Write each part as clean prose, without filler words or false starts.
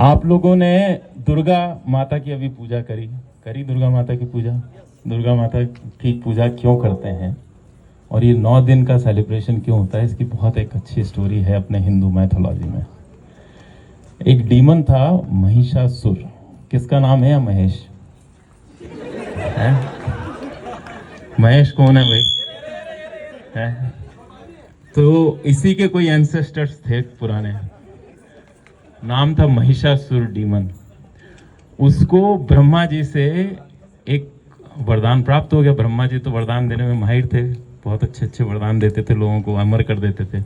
आप लोगों ने दुर्गा माता की अभी पूजा करी दुर्गा माता की पूजा। दुर्गा माता की पूजा क्यों करते हैं और ये 9 दिन का सेलिब्रेशन क्यों होता है, इसकी बहुत एक अच्छी स्टोरी है अपने हिंदू मैथोलॉजी में। एक डीमन था महिषासुर। किसका नाम है महेश? है? महेश कौन है भाई? है? तो इसी के कोई एंसेस्टर्स थे पुराने, नाम था महिषासुर डीमन। उसको ब्रह्मा जी से एक वरदान प्राप्त हो गया। ब्रह्मा जी तो वरदान देने में माहिर थे, बहुत अच्छे अच्छे वरदान देते थे, लोगों को अमर कर देते थे।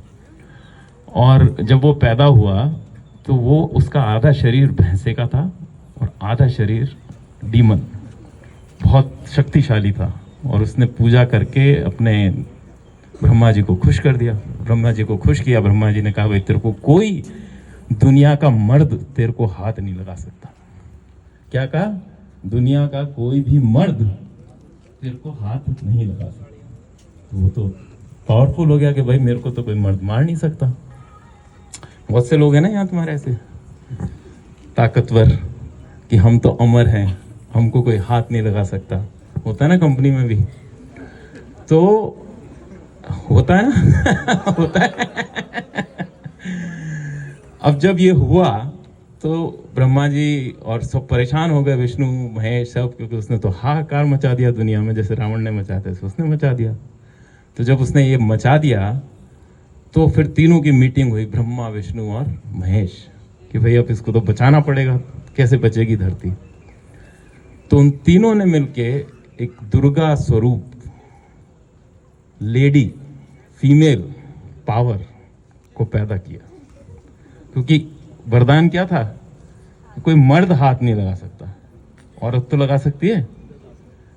और जब वो पैदा हुआ तो वो उसका आधा शरीर भैंसे का था और आधा शरीर डीमन, बहुत शक्तिशाली था। और उसने पूजा करके अपने ब्रह्मा जी को खुश कर दिया। ब्रह्मा जी को खुश किया। ब्रह्मा जी ने कहा भाई तेरे को कोई दुनिया का मर्द तेरे को हाथ नहीं लगा सकता। क्या कहा? दुनिया का कोई भी मर्द तेरे को हाथ नहीं लगा सकता। तो वो तो पावरफुल हो गया कि भाई मेरे को तो कोई मर्द मार नहीं सकता। बहुत से लोग हैं ना यहाँ तुम्हारे ऐसे ताकतवर कि हम तो अमर हैं, हमको कोई हाथ नहीं लगा सकता। होता है ना कंपनी में भी, तो होता है ना होता है। अब जब ये हुआ तो ब्रह्मा जी और सब परेशान हो गए, विष्णु महेश सब, क्योंकि उसने तो हाहाकार मचा दिया दुनिया में, जैसे रावण ने मचाते थे उसने मचा दिया। तो जब उसने ये मचा दिया तो फिर तीनों की मीटिंग हुई, ब्रह्मा विष्णु और महेश, कि भाई अब इसको तो बचाना पड़ेगा, कैसे बचेगी धरती। तो उन तीनों ने मिलके एक दुर्गा स्वरूप लेडी फीमेल पावर को पैदा किया। क्योंकि वरदान क्या था? कोई मर्द हाथ नहीं लगा सकता, औरत तो लगा सकती है,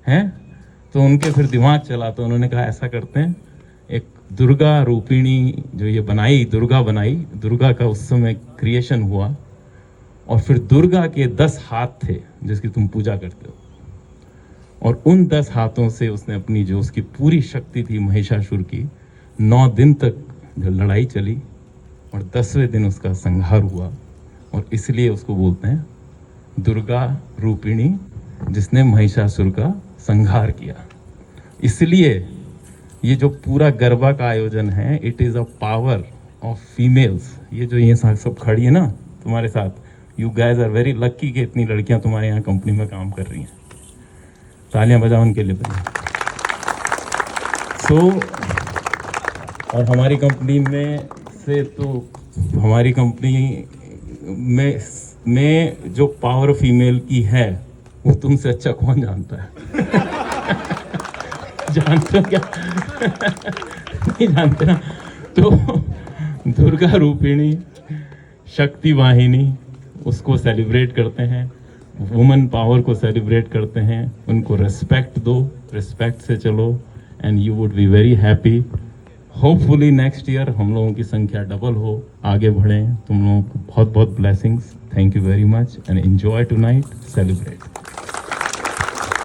हैं? तो उनके फिर दिमाग चला, तो उन्होंने कहा ऐसा करते हैं, एक दुर्गा रूपिणी जो ये बनाई, दुर्गा बनाई, दुर्गा का उस समय क्रिएशन हुआ। और फिर दुर्गा के 10 हाथ थे जिसकी तुम पूजा करते हो, और उन 10 हाथों से उसने अपनी जो उसकी पूरी शक्ति थी महिषासुर की, 9 दिन तक जो लड़ाई चली और 10वें दिन उसका संहार हुआ। और इसलिए उसको बोलते हैं दुर्गा रूपिणी, जिसने महिषासुर का संहार किया। इसलिए ये जो पूरा गरबा का आयोजन है, it is a power of females. ये जो ये सब खड़ी है ना तुम्हारे साथ, you guys are very lucky कि इतनी लड़कियां तुम्हारे यहाँ कंपनी में काम कर रही हैं। तालियां बजाओ उनके लिए भाई। और हमारी कंपनी में से तो हमारी कंपनी में जो पावर फीमेल की है वो तुमसे अच्छा कौन जानता है? जानते हो क्या? नहीं जानते ना? तो दुर्गा रूपिणी, शक्ति वाहिनी, उसको सेलिब्रेट करते हैं, वुमन पावर को सेलिब्रेट करते हैं। उनको रिस्पेक्ट दो, रिस्पेक्ट से चलो, and you would be very happy. Hopefully next year हम लोगों की संख्या डबल हो, आगे बढ़ें। तुम लोगों को बहुत बहुत blessings. Thank you very much and enjoy tonight, celebrate.